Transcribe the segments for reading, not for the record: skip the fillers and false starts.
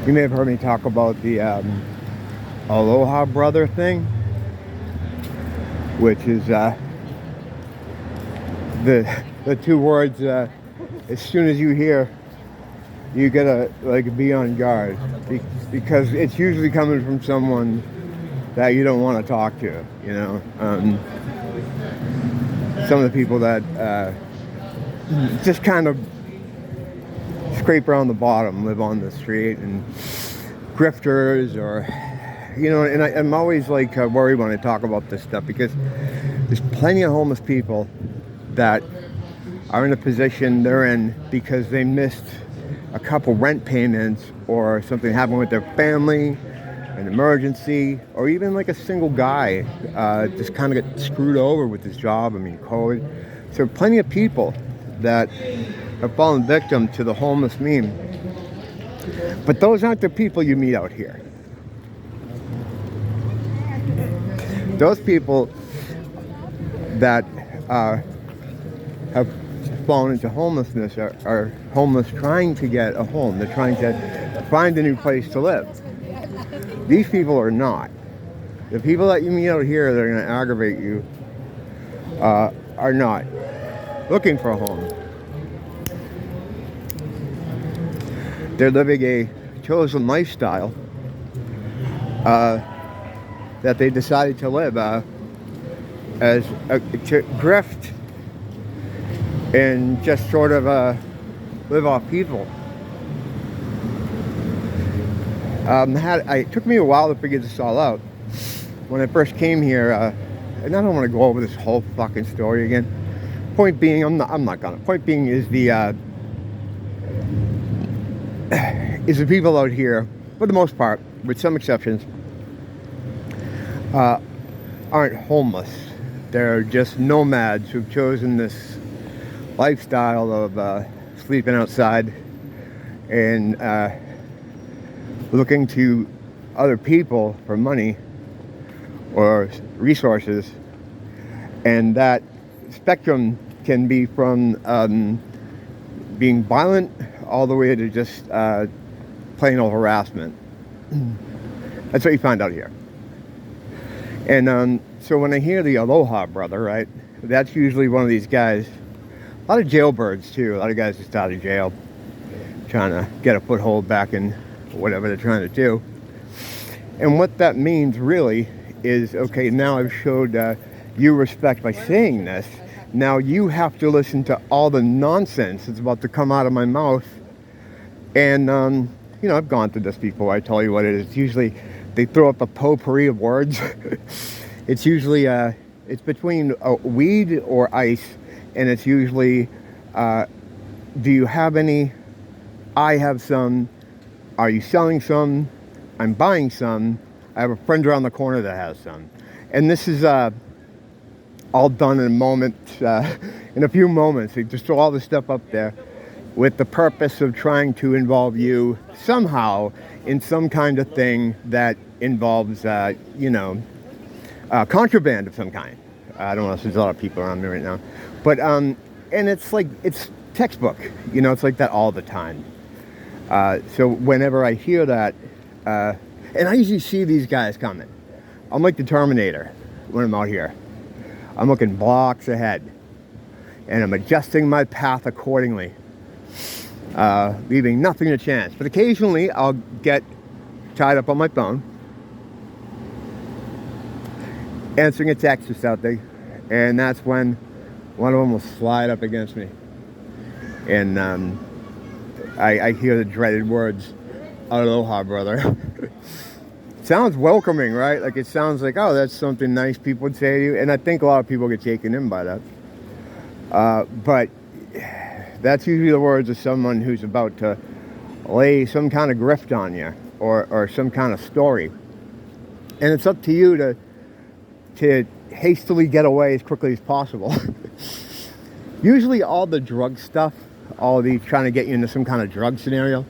You may have heard me talk about the Aloha Brother thing, which is the two words. As soon as you hear, you gotta like be on guard because it's usually coming from someone that you don't want to talk to. You know, some of the people that just kind of scrape around the bottom, live on the street, and grifters, or you know. And I'm always like worried when I talk about this stuff because there's plenty of homeless people that are in a position they're in because they missed a couple rent payments or something happened with their family, an emergency, or even like a single guy just kind of got screwed over with his job. I mean, COVID. So plenty of people that have fallen victim to the homeless meme. But those aren't the people you meet out here. Those people that have fallen into homelessness are homeless trying to get a home. They're trying to find a new place to live. These people are not. The people that you meet out here that are going to aggravate you are not looking for a home. They're living a chosen lifestyle that they decided to live as to grift and just sort of live off people. It took me a while to figure this all out. When I first came here, and I don't want to go over this whole fucking story again. Point being, I'm not gonna. Point being is the people out here, for the most part, with some exceptions, aren't homeless. They're just nomads who've chosen this lifestyle of sleeping outside and looking to other people for money or resources. And that spectrum can be from being violent all the way to just plain old harassment. That's what you find out here. And so when I hear the Aloha Brother, right, that's usually one of these guys. A lot of jailbirds too. A lot of guys just out of jail trying to get a foothold back in whatever they're trying to do. And what that means really is, okay, now I've showed you respect by saying this. Now you have to listen to all the nonsense that's about to come out of my mouth. And, you know, I've gone through this before. I tell you what it is. It's usually they throw up a potpourri of words. It's usually, it's between weed or ice. And it's usually, do you have any? I have some. Are you selling some? I'm buying some. I have a friend around the corner that has some. And this is all done in a moment, in a few moments. They just throw all this stuff up there with the purpose of trying to involve you somehow in some kind of thing that involves, you know, contraband of some kind. I don't know if there's a lot of people around me right now. But, and it's like, it's textbook, you know, it's like that all the time. So whenever I hear that, and I usually see these guys coming. I'm like the Terminator when I'm out here. I'm looking blocks ahead. And I'm adjusting my path accordingly. Leaving nothing to chance. But occasionally I'll get tied up on my phone. Answering a text or something. And that's when one of them will slide up against me. And I hear the dreaded words, Aloha, brother. Sounds welcoming, right? Like it sounds like, oh, that's something nice people would say to you. And I think a lot of people get taken in by that. But that's usually the words of someone who's about to lay some kind of grift on you or some kind of story. And it's up to you to hastily get away as quickly as possible. Usually all the drug stuff, all of these trying to get you into some kind of drug scenario,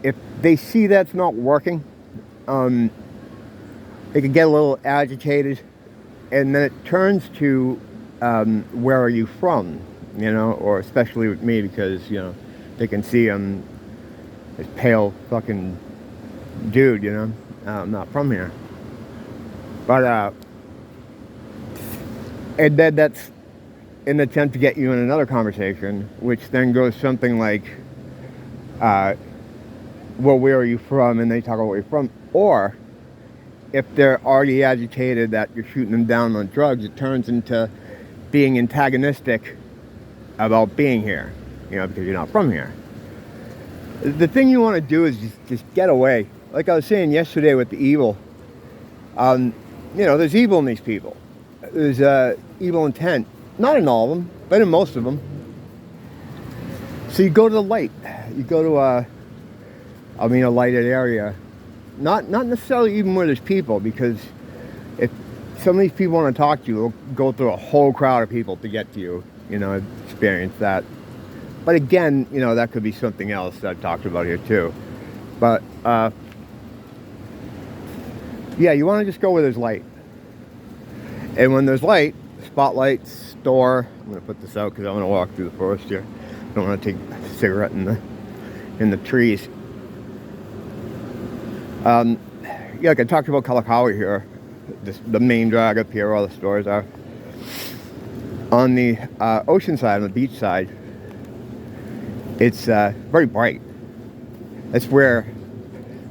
if they see that's not working, they can get a little agitated, and then it turns to where are you from, you know, or especially with me because, you know, they can see I'm this pale fucking dude, I'm not from here. But, and then that's an attempt to get you in another conversation, which then goes something like, well, where are you from? And they talk about where you're from. Or if they're already agitated that you're shooting them down on drugs, it turns into being antagonistic about being here, because you're not from here. The thing you want to do is just get away. Like I was saying yesterday with the evil, there's evil in these people. There's evil intent. Not in all of them, but in most of them. So you go to the light. You go to a lighted area. Not necessarily even where there's people, because if some of these people want to talk to you, they'll go through a whole crowd of people to get to you. Experience that. But again, that could be something else that I talked about here too. But, you want to just go where there's light. And when there's light, spotlights, store. I'm going to put this out because I want to walk through the forest here. I don't want to take a cigarette in the trees. Like I talked about Kalakaua here, the main drag up here, where all the stores are. On the ocean side, on the beach side, it's very bright. That's where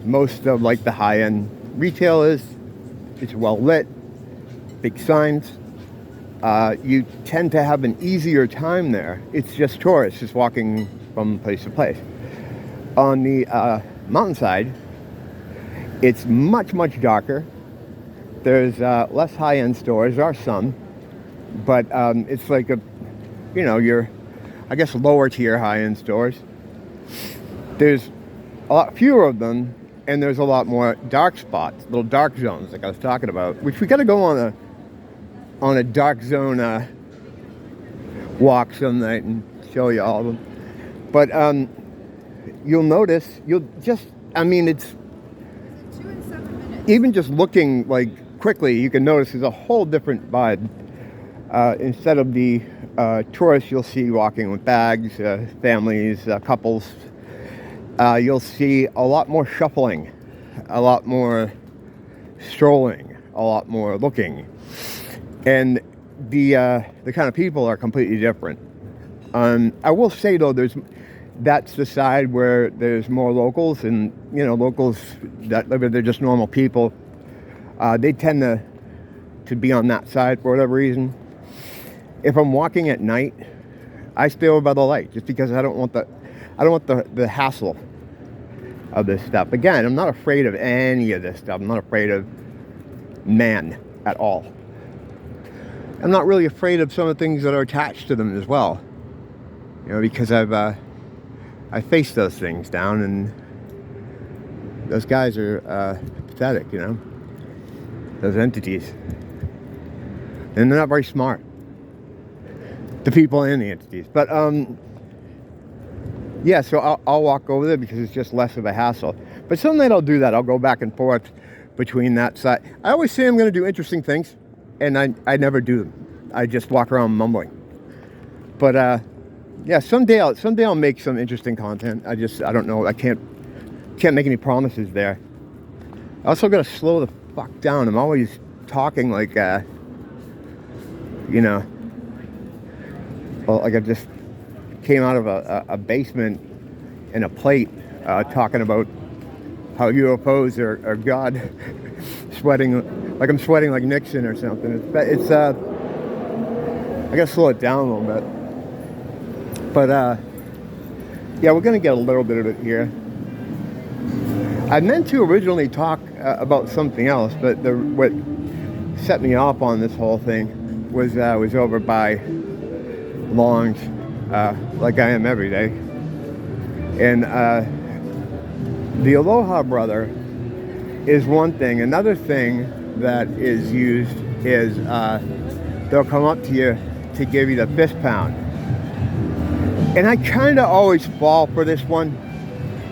most of the high-end retail is. It's well lit, big signs. You tend to have an easier time there. It's just tourists just walking from place to place. On the mountainside, it's much, much darker. There's less high-end stores. There are some, but it's like your, I guess, lower tier high-end stores. There's a lot fewer of them, and there's a lot more dark spots, little dark zones like I was talking about, which we got to go on a dark zone walk some night and show you all of them. But you'll notice, it's 2 and 7 minutes. Even just looking quickly, you can notice there's a whole different vibe. Instead of the tourists you'll see walking with bags, families, couples, you'll see a lot more shuffling, a lot more strolling, a lot more looking. And the kind of people are completely different. I will say though, that's the side where there's more locals, and locals that live there, they're just normal people. They tend to be on that side for whatever reason. If I'm walking at night, I stay over by the light just because I don't want the hassle of this stuff. Again, I'm not afraid of any of this stuff. I'm not afraid of man at all. I'm not really afraid of some of the things that are attached to them as well. Because I faced those things down, and those guys are pathetic, those entities. And they're not very smart. The people and the entities. But, so I'll walk over there because it's just less of a hassle. But some night I'll do that. I'll go back and forth between that side. I always say I'm going to do interesting things, and I never do them. I just walk around mumbling. But, someday I'll make some interesting content. I don't know. I can't make any promises there. I also got to slow the fuck down. I'm always talking like I just came out of a basement in a plate, talking about how UFOs are God, sweating like I'm sweating like Nixon or something. It's I gotta slow it down a little bit. But we're gonna get a little bit of it here. I meant to originally talk about something else, but what set me off on this whole thing was over by Longs, like I am every day. And the Aloha Brother is one thing. Another thing that is used is they'll come up to you to give you the fist pound. And I kind of always fall for this one.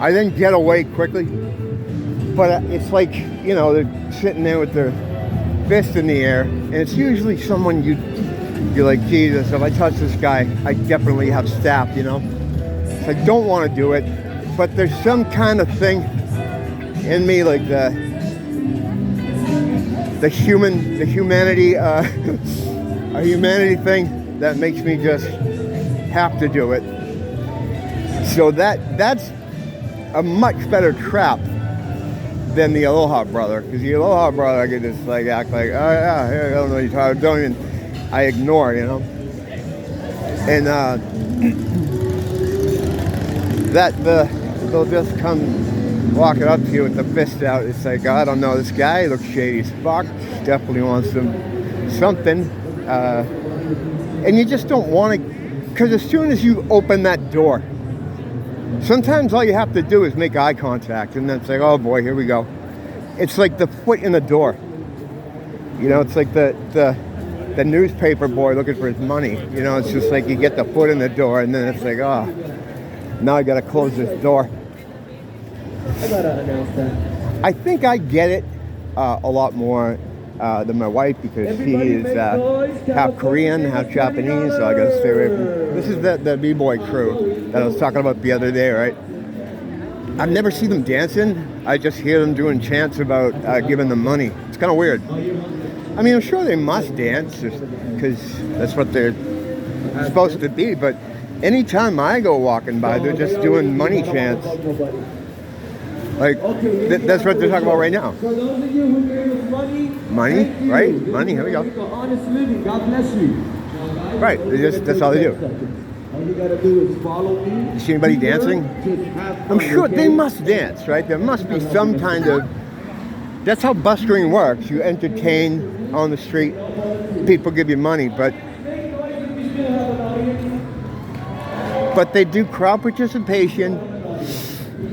I then get away quickly. But it's like, they're sitting there with their fist in the air. And it's usually someone you're like, Jesus, if I touch this guy, I definitely have staph, So I don't want to do it. But there's some kind of thing, in me, like the humanity, a humanity thing that makes me just have to do it. So that's a much better trap than the Aloha Brother, because the Aloha Brother I could just like act like, oh yeah, I don't know what you're talking, don't even, I ignore, you know. And they'll just come walking up to you with the fist out. It's like, I don't know, this guy looks shady as fuck, definitely wants something, and you just don't want to, because as soon as you open that door, sometimes all you have to do is make eye contact, and then it's like, oh boy, here we go. It's like the foot in the door. You know, it's like the newspaper boy looking for his money. You know, it's just like you get the foot in the door, and then it's like, oh, now I gotta close this door. I gotta announce that. I think I get it a lot more than my wife, because she is half Korean, half Japanese, so I gotta stay away from. This is the Bboy Crew that I was talking about the other day, right? I've never seen them dancing. I just hear them doing chants about giving them money. It's kind of weird. I mean, I'm sure they must dance because that's what they're supposed to be, but anytime I go walking by, they're just doing money chants. Like, that's what they're talking about right now. For those of you who gave us money, right? Money, here we go. Honest living, God bless you. Right, that's all they do. All you gotta do is follow me. You see anybody dancing? I'm sure they must dance, right? There must be some kind of, that's how buskering works. You entertain on the street, people give you money, but they do crowd participation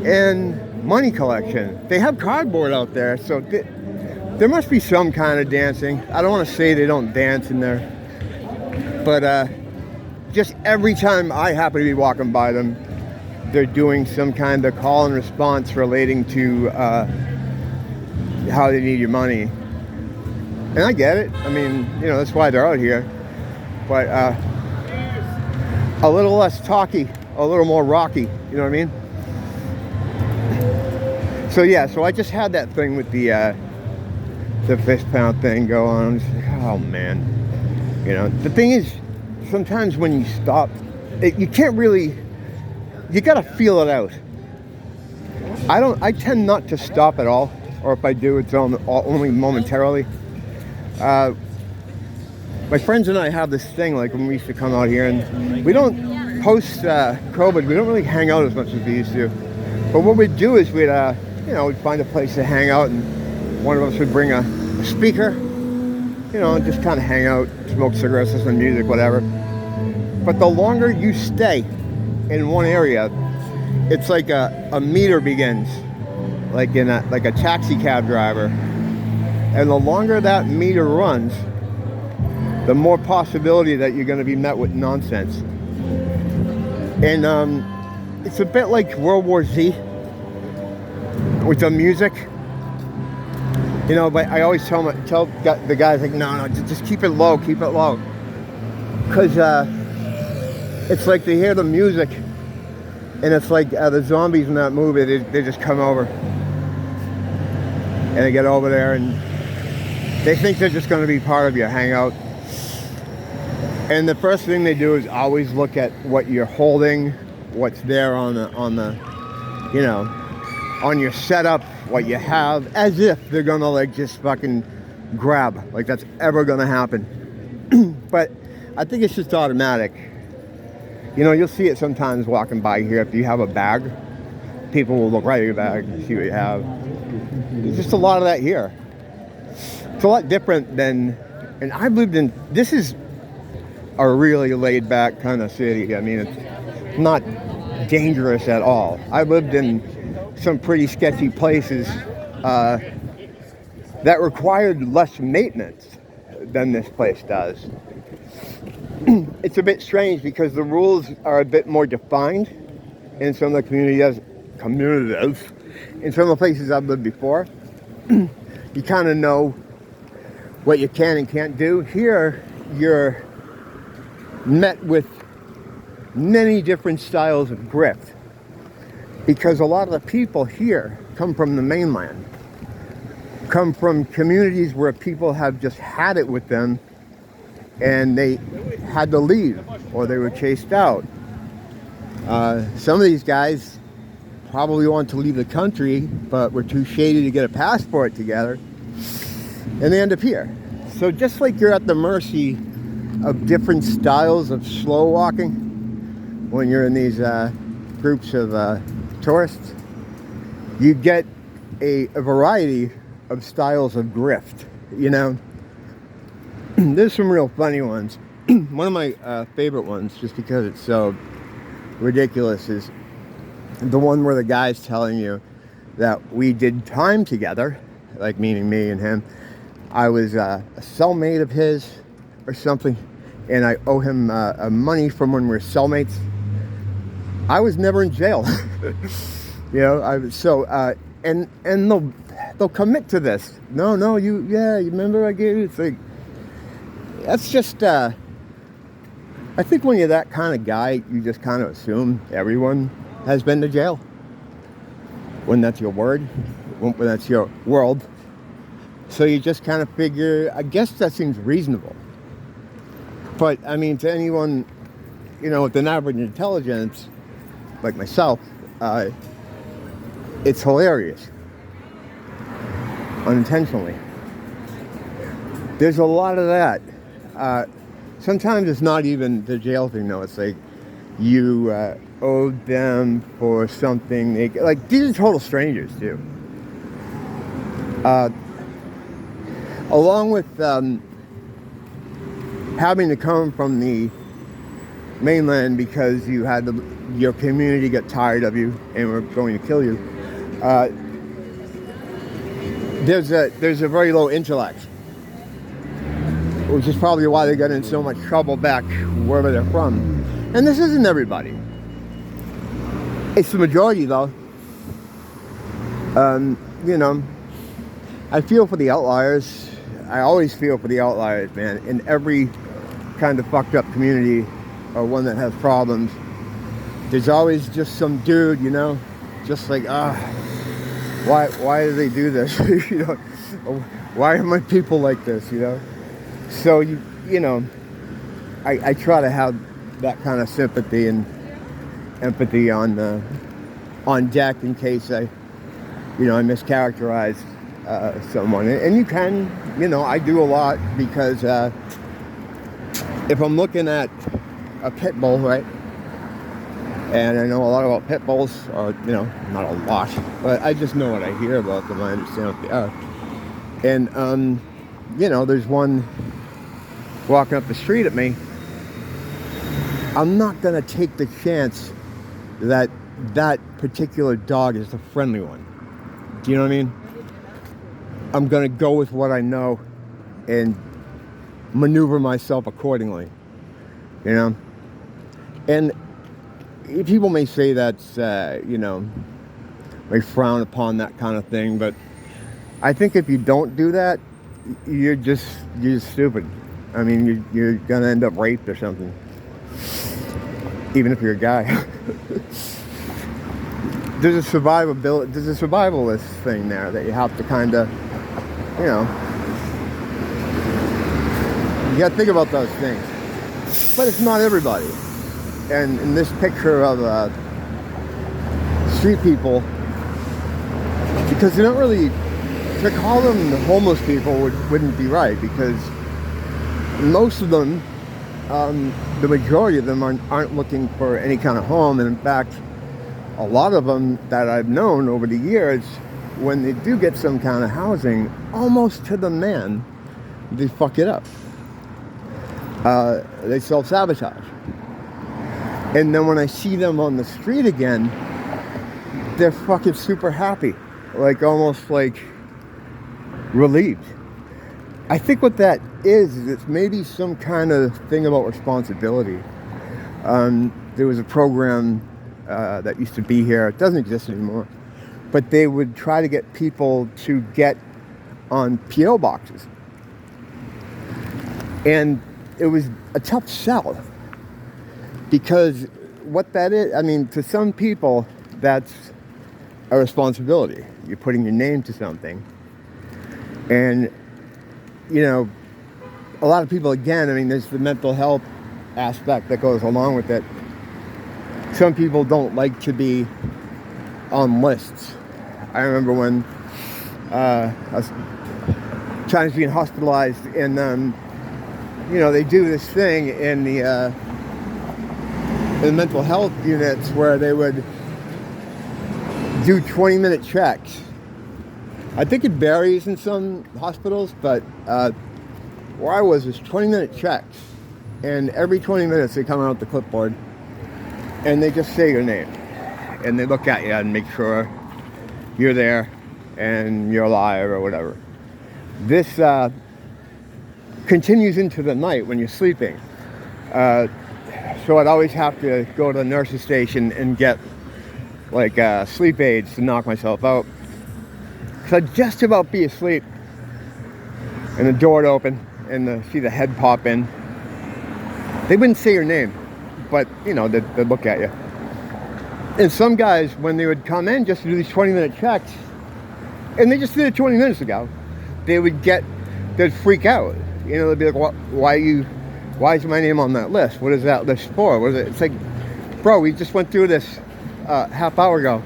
and money collection. They have cardboard out there, so there must be some kind of dancing. I don't want to say they don't dance in there, but just every time I happen to be walking by them, they're doing some kind of call and response relating to how they need your money. And I get it. I mean, you know, that's why they're out here. But a little less talky, a little more rocky, you know what I mean? So yeah, so I just had that thing with the fist pound thing go on. I'm just like, oh man. You know, the thing is, sometimes when you stop, you can't really, you gotta feel it out. I tend not to stop at all, or if I do, it's only momentarily. My friends and I have this thing, like when we used to come out here, and we don't, post-COVID, we don't really hang out as much as we used to. But what we'd do is we'd find a place to hang out, and one of us would bring a speaker, you know, and just kind of hang out, smoke cigarettes, listen to music, whatever. But the longer you stay in one area, it's like a meter begins, like a taxi cab driver. And the longer that meter runs, the more possibility that you're going to be met with nonsense. And it's a bit like World War Z with the music. You know, but I always tell the guys, like, no, just keep it low, keep it low. Because it's like they hear the music, and it's like the zombies in that movie, they just come over. And they get over there, and they think they're just going to be part of your hangout. And the first thing they do is always look at what you're holding, what's there on the you know, on your setup, what you have, as if they're gonna like just fucking grab, like that's ever gonna happen. But I think it's just automatic. You know, you'll see it sometimes walking by here. If you have a bag, people will look right at your bag and see what you have. There's just a lot of that here. It's a lot different than, and I've lived in, this is a really laid back kind of city. I mean, it's not dangerous at all. I've lived in some pretty sketchy places that required less maintenance than this place does. It's a bit strange because the rules are a bit more defined in some of the communities. In some of the places I've lived before, you kind of know what you can and can't do. Here, you're met with many different styles of grift, because a lot of the people here come from the mainland, come from communities where people have just had it with them and they had to leave or they were chased out. Some of these guys probably want to leave the country, but were too shady to get a passport together, and they end up here. So just like you're at the mercy of different styles of slow walking when you're in these groups of tourists, you get a variety of styles of grift, you know. There's some real funny ones. One of my favorite ones, just because it's so ridiculous, is the one where the guy's telling you that we did time together, like meaning me and him. I was a cellmate of his or something, and I owe him money from when we were cellmates. I was never in jail. You know, and they'll commit to this. No, you remember I gave you? It's like, that's just, I think when you're that kind of guy, you just kind of assume everyone has been to jail. When that's your word, when that's your world. So you just kind of figure, I guess that seems reasonable. But, I mean, to anyone, you know, with an average intelligence, like myself, it's hilarious. Unintentionally. There's a lot of that. Sometimes it's not even the jail thing, though. It's like you owed them for something. Like, these are total strangers, too. Along with having to come from the mainland because you had your community get tired of you and were going to kill you, there's a very low intellect, which is probably why they got in so much trouble back wherever they're from. And this isn't everybody. It's the majority, though. You know, I feel for the outliers. I always feel for the outliers, man. In every kind of fucked up community or one that has problems, there's always just some dude, you know, just like, why do they do this? You know, why are my people like this, you know? So, you know, I try to have that kind of sympathy and empathy on deck in case I mischaracterize someone. And you can, you know, I do a lot because if I'm looking at a pit bull, right, and I know a lot about pit bulls, or, you know, not a lot, but I just know what I hear about them. I understand what they are. And, you know, there's one walking up the street at me. I'm not going to take the chance that that particular dog is the friendly one. Do you know what I mean? I'm going to go with what I know and maneuver myself accordingly, you know? And people may say that's, you know, may frown upon that kind of thing, but I think if you don't do that, you're just stupid. I mean, you're going to end up raped or something, even if you're a guy. There's a survivalist thing there that you have to kind of, you know, you got to think about those things. But it's not everybody. And in this picture of street people, because they're not really, to call them the homeless people wouldn't be right, because most of them, the majority of them aren't looking for any kind of home. And in fact, a lot of them that I've known over the years, when they do get some kind of housing, almost to the man, they fuck it up. They self-sabotage. And then when I see them on the street again, they're fucking super happy. Like, almost like relieved. I think what that is it's maybe some kind of thing about responsibility. There was a program that used to be here. It doesn't exist anymore. But they would try to get people to get on P.O. boxes. And it was a tough sell. Because what that is, I mean, to some people, that's a responsibility. You're putting your name to something. And, you know, a lot of people, again, I mean, there's the mental health aspect that goes along with it. Some people don't like to be on lists. I remember when I was trying to be hospitalized, and you know, they do this thing in the mental health units where they would do 20-minute checks. I think it varies in some hospitals, but where I was 20-minute checks, and every 20 minutes they come out with the clipboard and they just say your name, and they look at you and make sure you're there and you're alive or whatever. This continues into the night when you're sleeping. So I'd always have to go to the nurse's station and get like sleep aids to knock myself out. So I'd just about be asleep, and the door would open and see the head pop in. They wouldn't say your name, but you know, they'd look at you. And some guys, when they would come in just to do these 20-minute checks, and they just did it 20 minutes ago, they'd freak out. You know, they'd be like, why is my name on that list? What is that list for? What is it? It's like, bro, we just went through this half hour ago.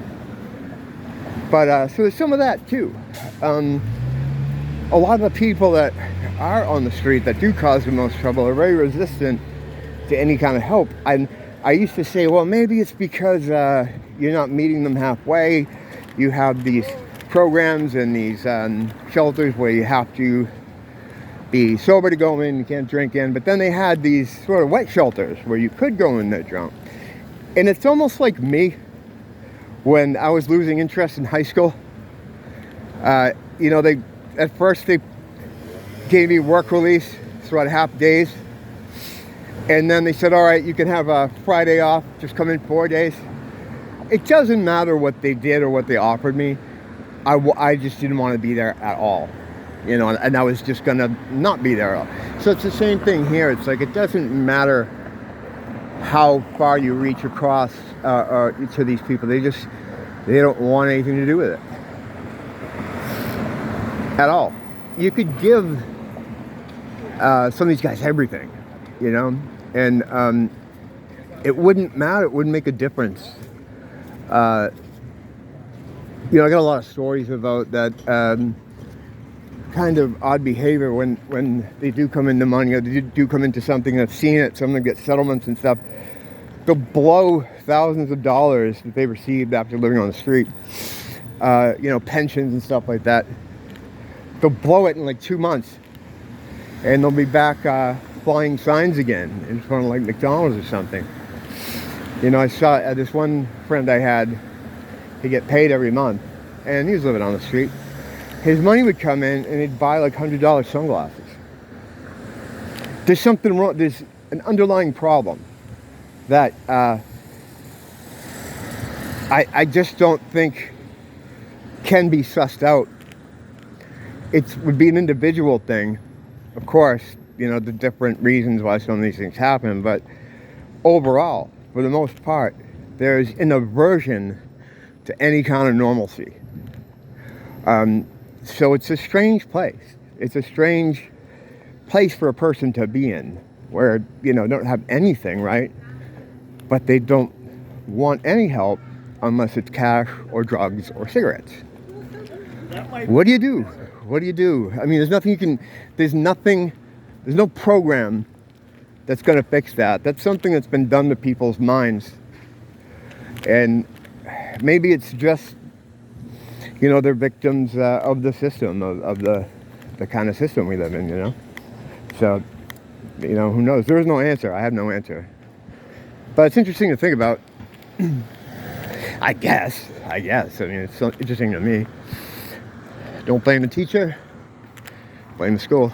But so there's some of that too. A lot of the people that are on the street that do cause the most trouble are very resistant to any kind of help. And I used to say, well, maybe it's because you're not meeting them halfway. You have these programs and these shelters where you have to be sober to go in, you can't drink in. But then they had these sort of wet shelters where you could go in there drunk. And it's almost like me when I was losing interest in high school. You know, at first they gave me work release, so I'd half days. And then they said, all right, you can have a Friday off, just come in 4 days. It doesn't matter what they did or what they offered me. I just didn't want to be there at all. You know, and I was just gonna not be there at all. So it's the same thing here. It's like, it doesn't matter how far you reach across to these people. They don't want anything to do with it at all. You could give some of these guys everything, you know, and it wouldn't matter. It wouldn't make a difference. You know, I got a lot of stories about that kind of odd behavior when they do come into money, or they do come into something that's seen it. Some of them get settlements and stuff. They'll blow thousands of dollars that they received after living on the street. You know, pensions and stuff like that. They'll blow it in like 2 months, and they'll be back flying signs again in front of like McDonald's or something. You know, I saw this one friend I had. He'd get paid every month, and he was living on the street. His money would come in, and he'd buy like $100 sunglasses. There's something wrong. There's an underlying problem that I just don't think can be sussed out. It would be an individual thing, of course, you know, the different reasons why some of these things happen, but overall, for the most part, there's an aversion to any kind of normalcy. So it's a strange place. It's a strange place for a person to be in, where, you know, don't have anything, right? But they don't want any help unless it's cash or drugs or cigarettes. What do you do? What do you do? I mean, there's no program that's going to fix that. That's something that's been done to people's minds. And maybe it's just, you know, they're victims of the system, of the kind of system we live in, you know? So, you know, who knows? There is no answer. I have no answer. But it's interesting to think about. I guess. I mean, it's so interesting to me. Don't blame the teacher. Blame the school.